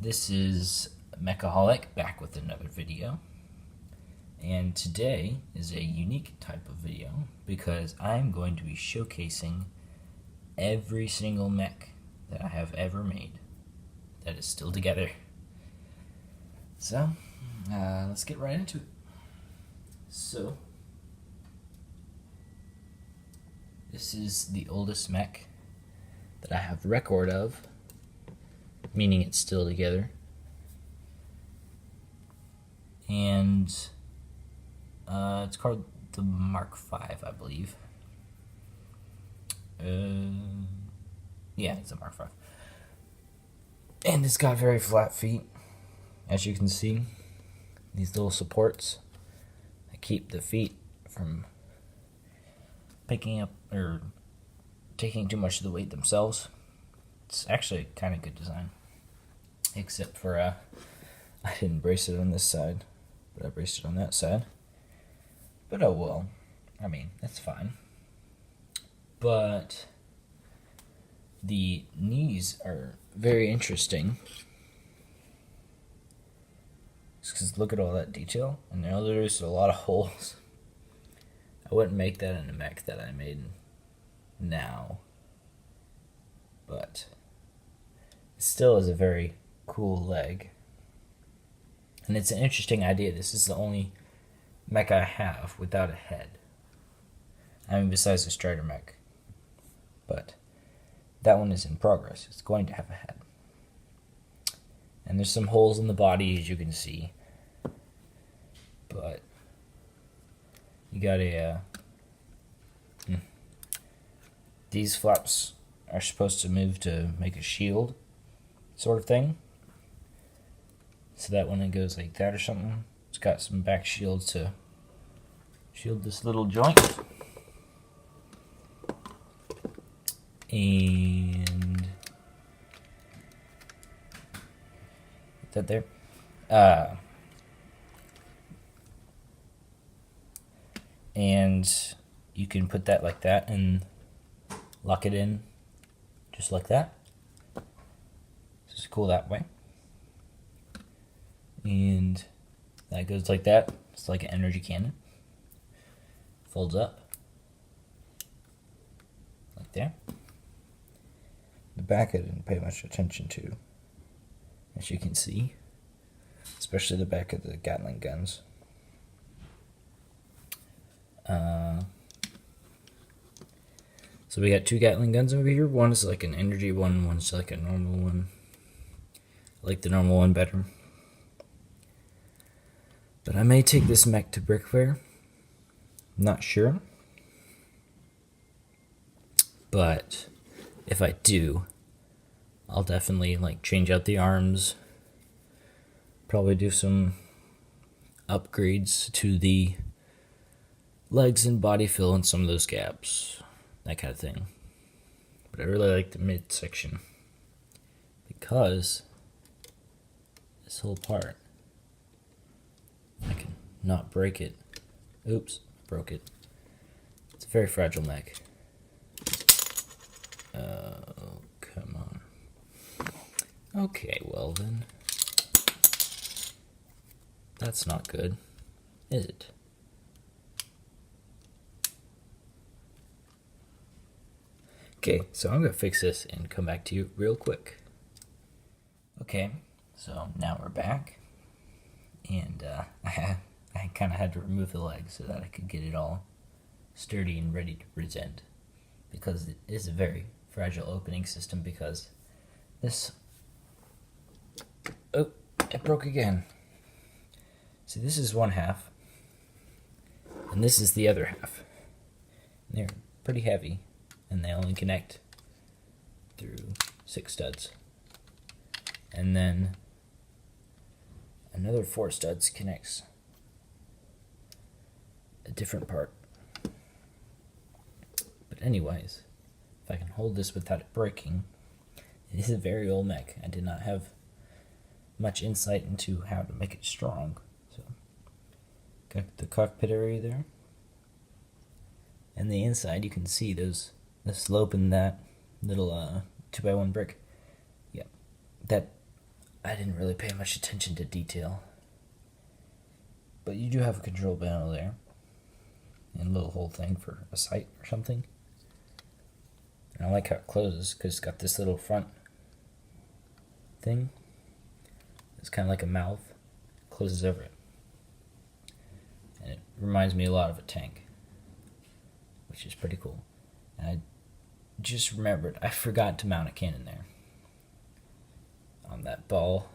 This is Mechaholic back with another video, and today is a unique type of video because I'm going to be showcasing every single mech that I have ever made that is still together. So, let's get right into it. So, this is the oldest mech that I have record of, meaning it's still together. And it's called the Mark V, I believe. Yeah, it's a Mark V. And it's got very flat feet, as you can see. These little supports that keep the feet from picking up or taking too much of the weight themselves. It's actually kind of good design. Except for, I didn't brace it on this side, but I braced it on that side. But oh well. I mean, that's fine. But the knees are very interesting. Because look at all that detail. And there's a lot of holes. I wouldn't make that in a mech that I made now. But it still is a very cool leg. And it's an interesting idea. This is the only mech I have without a head. I mean, besides the Strider mech. But that one is in progress. It's going to have a head. And there's some holes in the body, as you can see. But you got these flaps are supposed to move to make a shield sort of thing. So that when it goes like that or something, it's got some back shields to shield this little joint. And put that there. And you can put that like that and lock it in just like that. It's cool that way. And that goes like that. It's like an energy cannon. Folds up. Like there. The back I didn't pay much attention to, as you can see. Especially the back of the Gatling guns. So we got two Gatling guns over here. One is like an energy one, one's like a normal one. I like the normal one better. But I may take this mech to Brick Fair. Not sure. But if I do, I'll definitely like change out the arms. Probably do some upgrades to the legs and body, fill in some of those gaps. That kind of thing. But I really like the mid section. Because this whole part, I can not break it. Oops, broke it. It's a very fragile mech. Oh, come on. Okay, well then. That's not good, is it? Okay, so I'm going to fix this and come back to you real quick. Okay, so now we're back. And I kind of had to remove the legs so that I could get it all sturdy and ready to present. Because it is a very fragile opening system because this... Oh, it broke again. See, this is one half. And this is the other half. And they're pretty heavy. And they only connect through 6 studs. And then another 4 studs connects a different part. But anyways, if I can hold this without it breaking, it is a very old mech. I did not have much insight into how to make it strong. So, got the cockpit area there. And the inside, you can see the slope in that little 2x1 brick. Yeah, that I didn't really pay much attention to detail. But you do have a control panel there. And a little hole thing for a sight or something. And I like how it closes because it's got this little front thing. It's kind of like a mouth. Closes over it. And it reminds me a lot of a tank, which is pretty cool. And I just remembered, I forgot to mount a cannon there on that ball.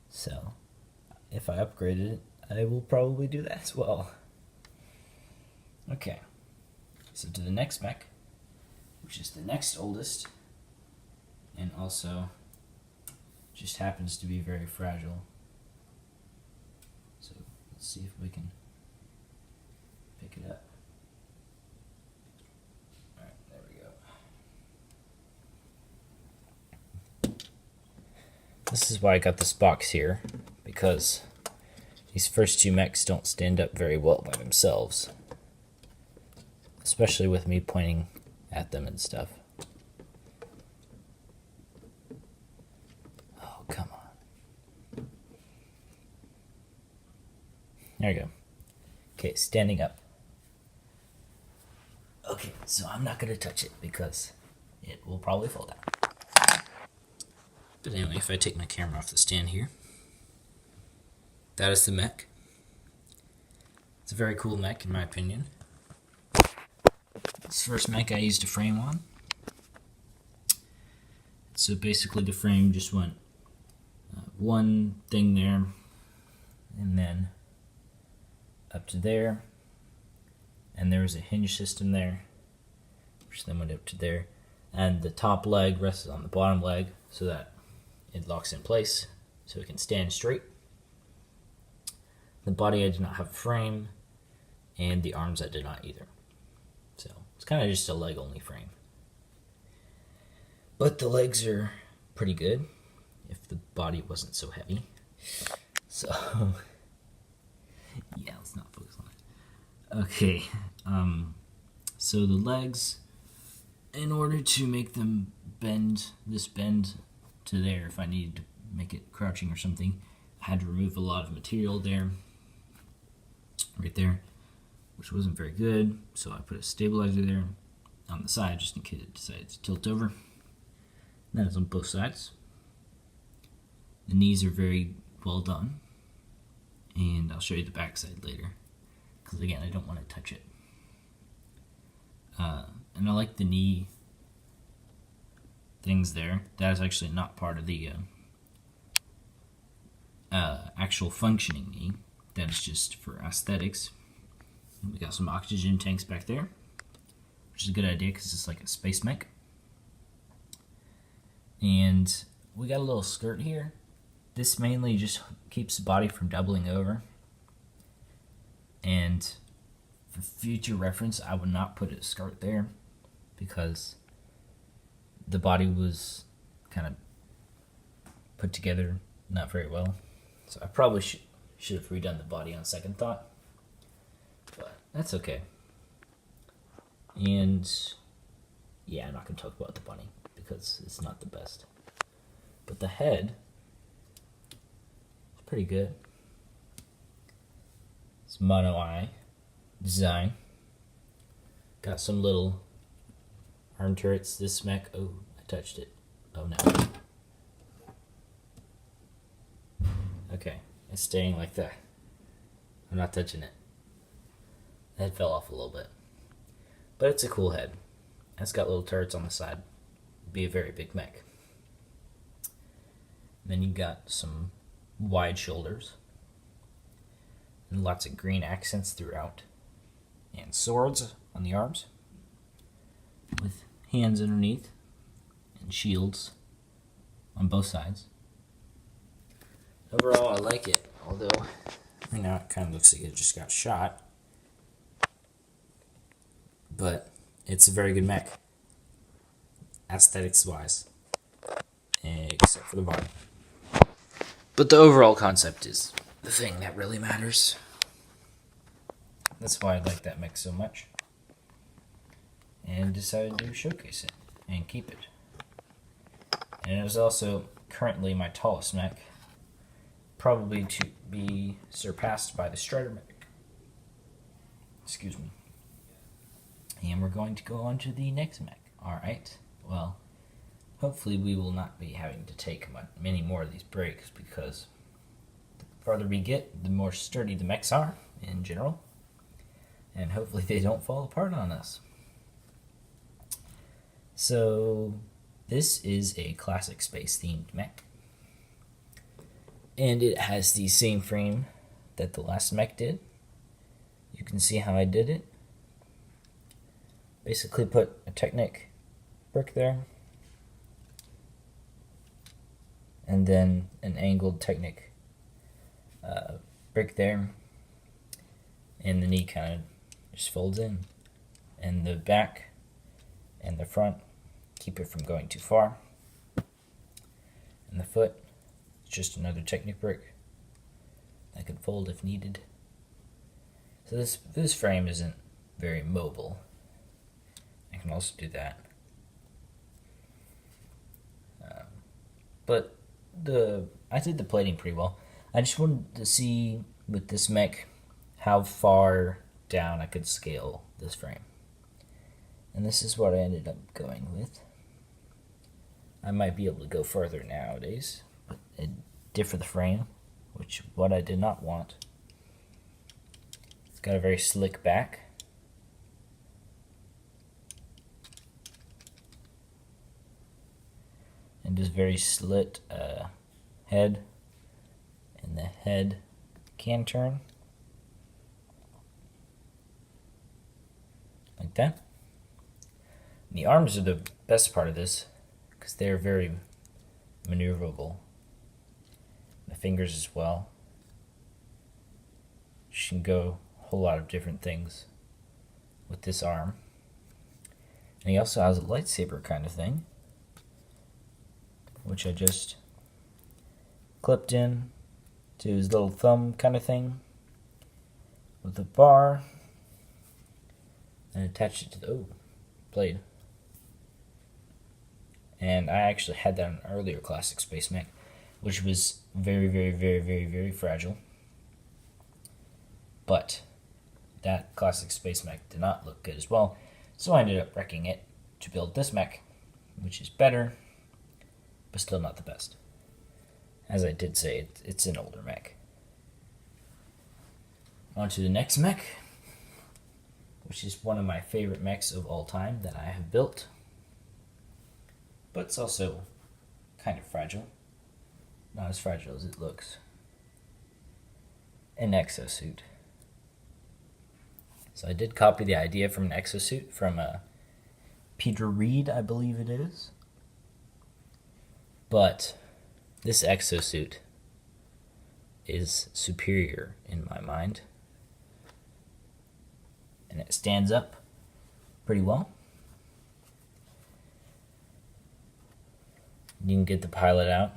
So, if I upgraded it, I will probably do that as well. Okay, so to the next mech, which is the next oldest, and also just happens to be very fragile. So let's see if we can pick it up. Alright, there we go. This is why I got this box here, because these first two mechs don't stand up very well by themselves. Especially with me pointing at them and stuff. Oh, come on. There you go. Okay, standing up. Okay, so I'm not going to touch it because it will probably fall down. But anyway, if I take my camera off the stand here, that is the mech. It's a very cool mech in my opinion. This first mech I used a frame on. So basically the frame just went one thing there, and then up to there, and there was a hinge system there, which then went up to there, and the top leg rested on the bottom leg so that it locks in place so it can stand straight. The body I did not have a frame, and the arms I did not either. So it's kind of just a leg only frame. But the legs are pretty good if the body wasn't so heavy. So yeah, let's not focus on it. Okay, so the legs, in order to make them bend to there, if I needed to make it crouching or something, I had to remove a lot of material there, right there, which wasn't very good, so I put a stabilizer there on the side just in case it decides to tilt over. And that is on both sides. The knees are very well done, and I'll show you the back side later, because again, I don't want to touch it. And I like the knee things there. That is actually not part of the actual functioning knee. That is just for aesthetics. And we got some oxygen tanks back there, which is a good idea because it's like a space mech. And we got a little skirt here. This mainly just keeps the body from doubling over. And for future reference, I would not put a skirt there because the body was kind of put together not very well. So I probably should have redone the body on second thought. But that's okay. And yeah, I'm not going to talk about the bunny because it's not the best. But the head is pretty good. It's mono eye design. Got some little arm turrets. This mech, oh, I touched it. Oh no. Okay, it's staying like that. I'm not touching it. The head fell off a little bit. But it's a cool head. It's got little turrets on the side. It'd be a very big mech. Then you got some wide shoulders. And lots of green accents throughout. And swords on the arms. With hands underneath. And shields on both sides. Overall, I like it. Although, right now it kind of looks like it just got shot. But it's a very good mech. Aesthetics wise. Except for the body. But the overall concept is the thing that really matters. That's why I like that mech so much. And decided to showcase it and keep it. And it was also currently my tallest mech, probably to be surpassed by the Strider mech. Excuse me. And we're going to go on to the next mech. Alright, well, hopefully we will not be having to take many more of these breaks, because the farther we get, the more sturdy the mechs are in general, and hopefully they don't fall apart on us. So this is a classic space themed mech, and it has the same frame that the last mech did. You can see how I did it. Basically put a Technic brick there, and then an angled Technic brick there, and the knee kind of just folds in, and the back and the front keep it from going too far, and the foot is just another Technic brick that could fold if needed. So this frame isn't very mobile. I can also do that. But I did the plating pretty well. I just wanted to see with this mech how far down I could scale this frame. And this is what I ended up going with. I might be able to go further nowadays, but it differ the frame, which what I did not want. It's got a very slick back. And just very slit head, and the head can turn like that. And the arms are the best part of this, because they're very maneuverable. The fingers as well. You can go a whole lot of different things with this arm. And he also has a lightsaber kind of thing, which I just clipped in to his little thumb kind of thing with a bar, and attached it to the blade. And I actually had that in an earlier classic space mech, which was very, very, very, very, very fragile. But that classic space mech did not look good as well, so I ended up wrecking it to build this mech, which is better, but still not the best. As I did say, it's an older mech. On to the next mech, which is one of my favorite mechs of all time that I have built. But it's also kind of fragile. Not as fragile as it looks. An exosuit. So I did copy the idea from an exosuit from Peter Reed, I believe it is. But this exosuit is superior in my mind. And it stands up pretty well. You can get the pilot out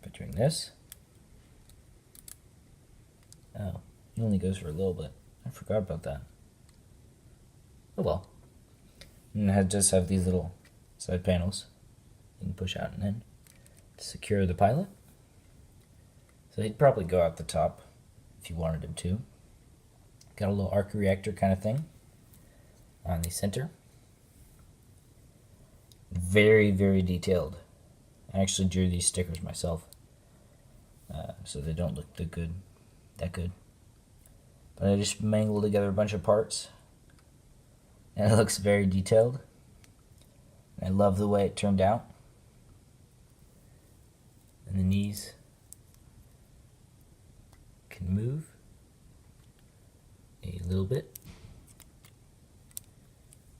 by doing this. Oh, it only goes for a little bit. I forgot about that. Oh well. And it does have these little side panels you can push out and in to secure the pilot. So he'd probably go out the top if you wanted him to. Got a little arc reactor kind of thing on the center. Very, very detailed. I actually drew these stickers myself, so they don't look that good. But I just mangled together a bunch of parts, and it looks very detailed. I love the way it turned out. And the knees can move a little bit.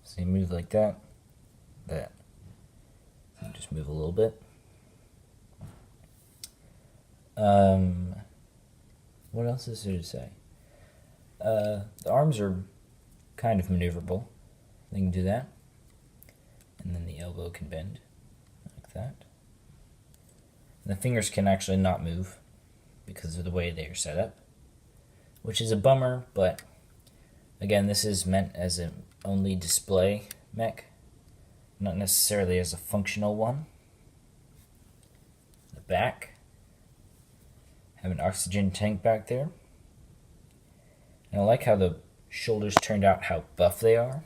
So you move like that, that. Just move a little bit. What else is there to say? The arms are kind of maneuverable. They can do that. And then the elbow can bend like that. And the fingers can actually not move because of the way they are set up, which is a bummer, but again, this is meant as an only display mech, not necessarily as a functional one. the back. Have an oxygen tank back there. And I like how the shoulders turned out, how buff they are.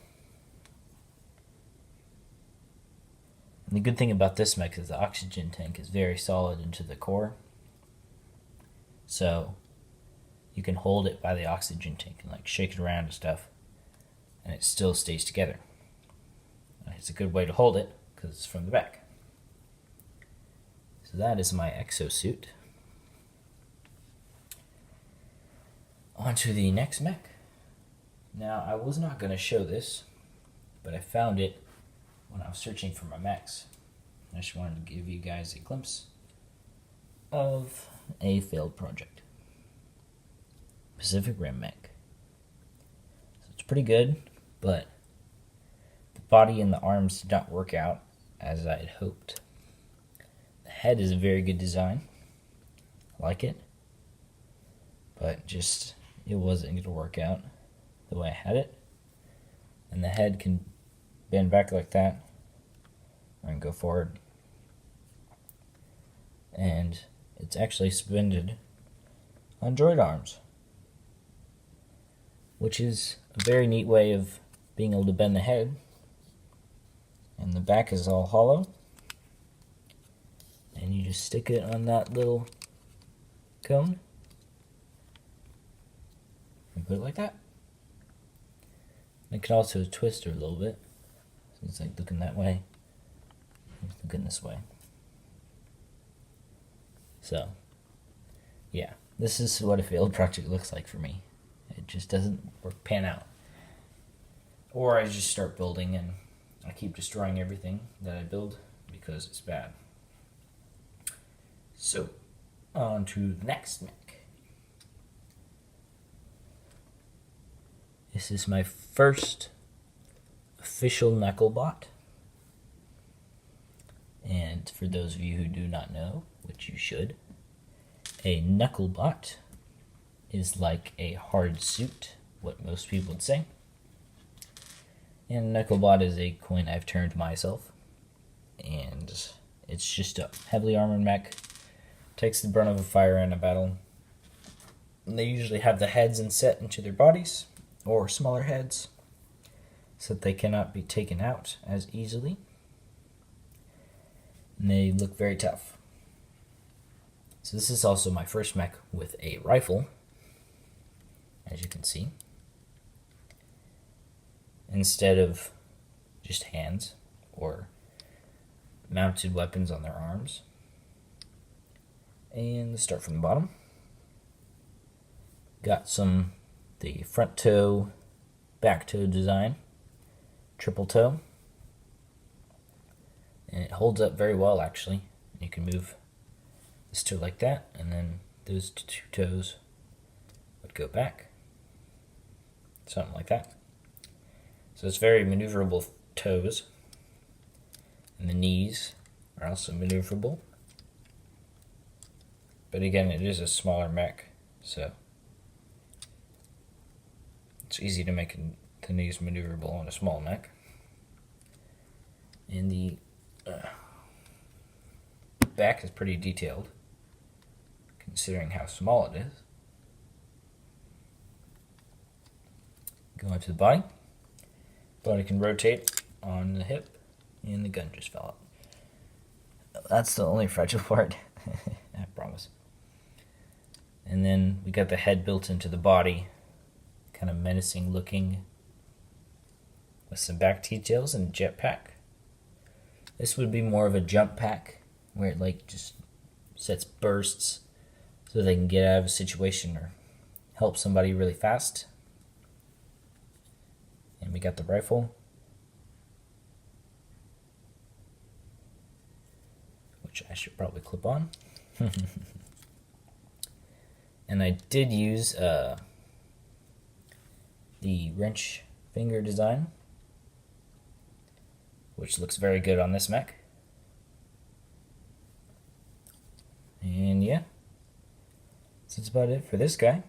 And the good thing about this mech is the oxygen tank is very solid into the core. So you can hold it by the oxygen tank and like shake it around and stuff, and it still stays together. It's a good way to hold it because it's from the back. So that is my exosuit. On to the next mech. Now, I was not going to show this, but I found it when I was searching for my mechs. I just wanted to give you guys a glimpse of a failed project. Pacific Rim mech. So it's pretty good, but the body and the arms did not work out as I had hoped. The head is a very good design. I like it. But just, it wasn't going to work out the way I had it. And the head can bend back like that and go forward. And it's actually suspended on droid arms, which is a very neat way of being able to bend the head. And the back is all hollow. And you just stick it on that little cone and put it like that. It can also twist her a little bit. So it's like looking that way, it's looking this way. So, yeah, this is what a failed project looks like for me. It just doesn't pan out. Or I just start building and I keep destroying everything that I build because it's bad. So, on to the next mech. This is my first official Knucklebot. And for those of you who do not know, which you should, a Knucklebot is like a hard suit, what most people would say. And Knucklebot is a coin I've turned myself. And it's just a heavily armored mech. Takes the brunt of a fire in a battle. And they usually have the heads inset into their bodies, or smaller heads, so that they cannot be taken out as easily. And they look very tough. So this is also my first mech with a rifle, as you can see, instead of just hands or mounted weapons on their arms. And let's start from the bottom. Got the front toe, back toe design, triple toe. And it holds up very well, actually. You can move this toe like that, and then those two toes would go back. Something like that. So it's very maneuverable toes. And the knees are also maneuverable. But again, it is a smaller mech, so it's easy to make the knees maneuverable on a small mech. And the back is pretty detailed, considering how small it is. Going to the body. Body can rotate on the hip, and the gun just fell out. That's the only fragile part, I promise. And then we got the head built into the body, kind of menacing looking, with some back details and jetpack. This would be more of a jump pack, where it like just sets bursts so they can get out of a situation or help somebody really fast. And we got the rifle, which I should probably clip on. And I did use the wrench finger design, which looks very good on this mech. And yeah, so that's about it for this guy.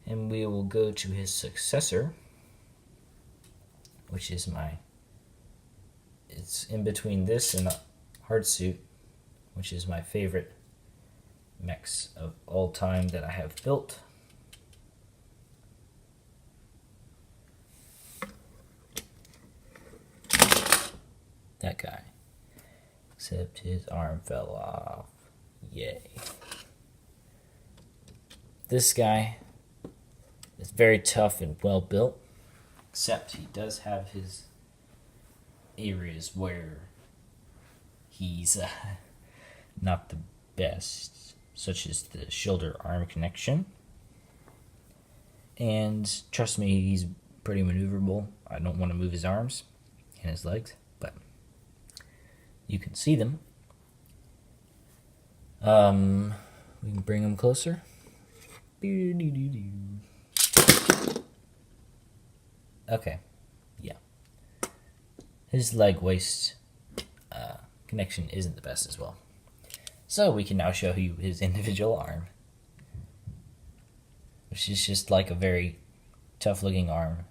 And we will go to his successor, which is it's in between this and a hard suit, which is my favorite mechs of all time that I have built. That guy. Except his arm fell off. Yay. This guy is very tough and well built, except he does have his areas where he's not the best, such as the shoulder arm connection. And trust me, he's pretty maneuverable. I don't want to move his arms and his legs, but you can see them. We can bring them closer. Okay, yeah. His leg waist connection isn't the best as well. So we can now show you his individual arm, which is just like a very tough looking arm.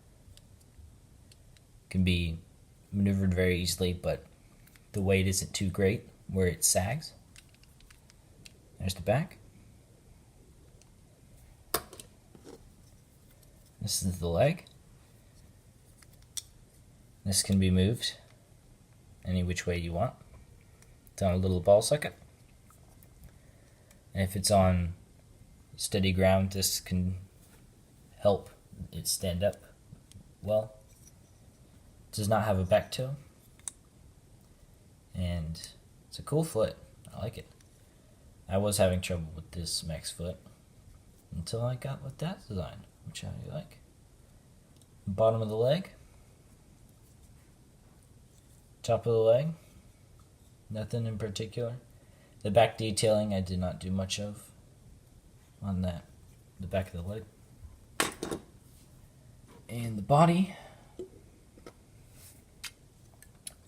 Can be maneuvered very easily, but the weight isn't too great where it sags. There's the back. This is the leg. This can be moved any which way you want. It's on a little ball socket. And if it's on steady ground, this can help it stand up well. It does not have a back toe. And it's a cool foot. I like it. I was having trouble with this mech's foot until I got with that design, which I like. Bottom of the leg. Top of the leg. Nothing in particular. The back detailing I did not do much of on that. The back of the leg. And the body.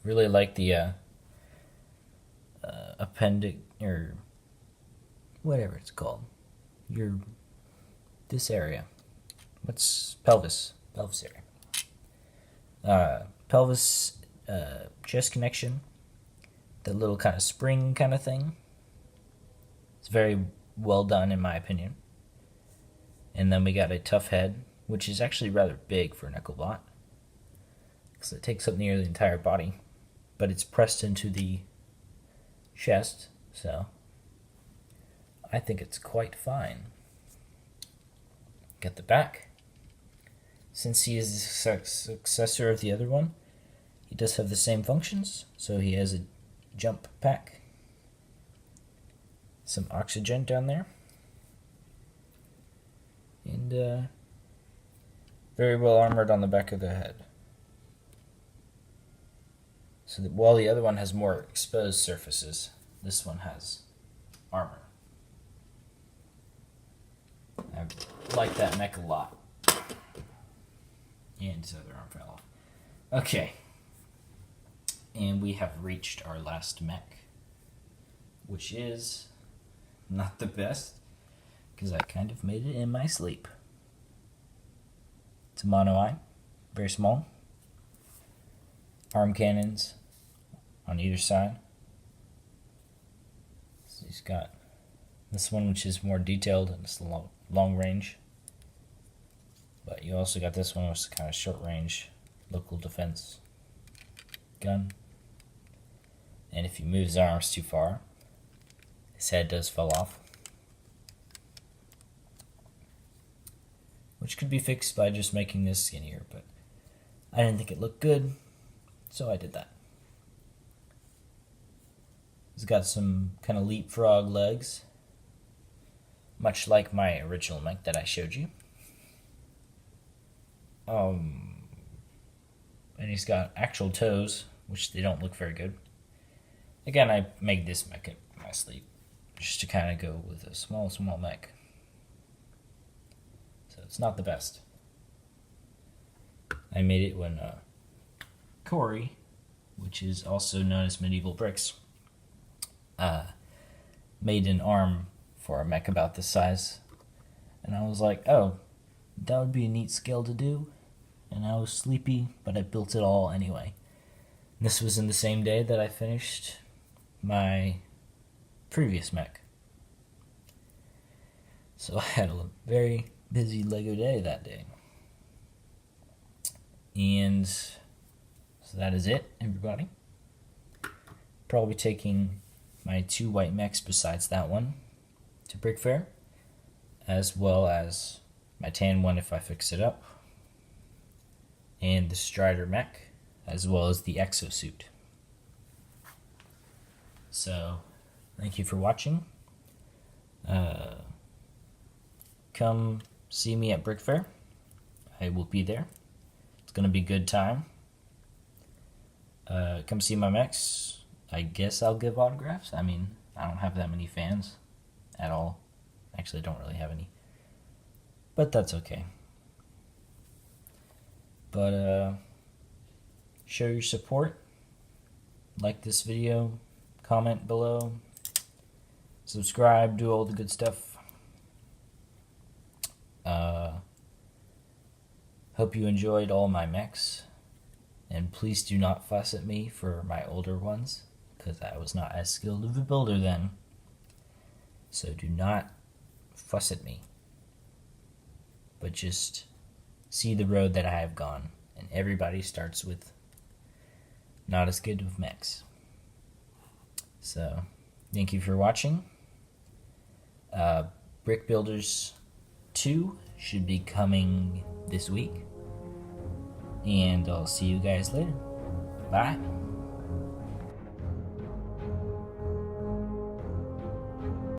Really like the appendix, or whatever it's called. This area. What's pelvis? Pelvis area. Pelvis chest connection. That little kind of spring kind of thing. It's very well done in my opinion. And then we got a tough head, which is actually rather big for a Knucklebot, because it takes up nearly the entire body, but it's pressed into the chest, so I think it's quite fine. Got the back. Since he is the successor of the other one, he does have the same functions, so he has a jump pack, some oxygen down there, and very well armored on the back of the head. So that while the other one has more exposed surfaces, this one has armor. I like that mech a lot. And his other arm fell off. Okay. And we have reached our last mech, which is not the best, because I kind of made it in my sleep. It's a mono eye, very small. Arm cannons on either side. So he's got this one, which is more detailed and it's long range. But you also got this one, which is kind of short range, local defense gun. And if you move his arms too far, his head does fall off, which could be fixed by just making this skinnier, but I didn't think it looked good, so I did that. He's got some kind of leapfrog legs, much like my original mech that I showed you. And he's got actual toes, which they don't look very good. Again, I made this mech in my sleep, just to kind of go with a small mech. So it's not the best. I made it when Corey, which is also known as Medieval Bricks, made an arm for a mech about this size. And I was like, oh, that would be a neat skill to do. And I was sleepy, but I built it all anyway. This was in the same day that I finished my previous mech. So I had a very busy Lego day that day. And so that is it, everybody. Probably taking my 2 white mechs besides that one to Brick Fair, as well as my tan one if I fix it up, and the Strider mech, as well as the exosuit. So, thank you for watching. Come see me at Brick Fair. I will be there. It's going to be a good time. Come see my mechs. I guess I'll give autographs. I mean, I don't have that many fans at all. Actually, I don't really have any. But that's okay. But, show your support. Like this video. Comment below. Subscribe. Do all the good stuff. Hope you enjoyed all my mechs. And please do not fuss at me for my older ones, because I was not as skilled of a builder then. So do not fuss at me. But just see the road that I have gone. And everybody starts with not as good of mechs. So, thank you for watching. Brick Builders 2 should be coming this week. And I'll see you guys later. Bye.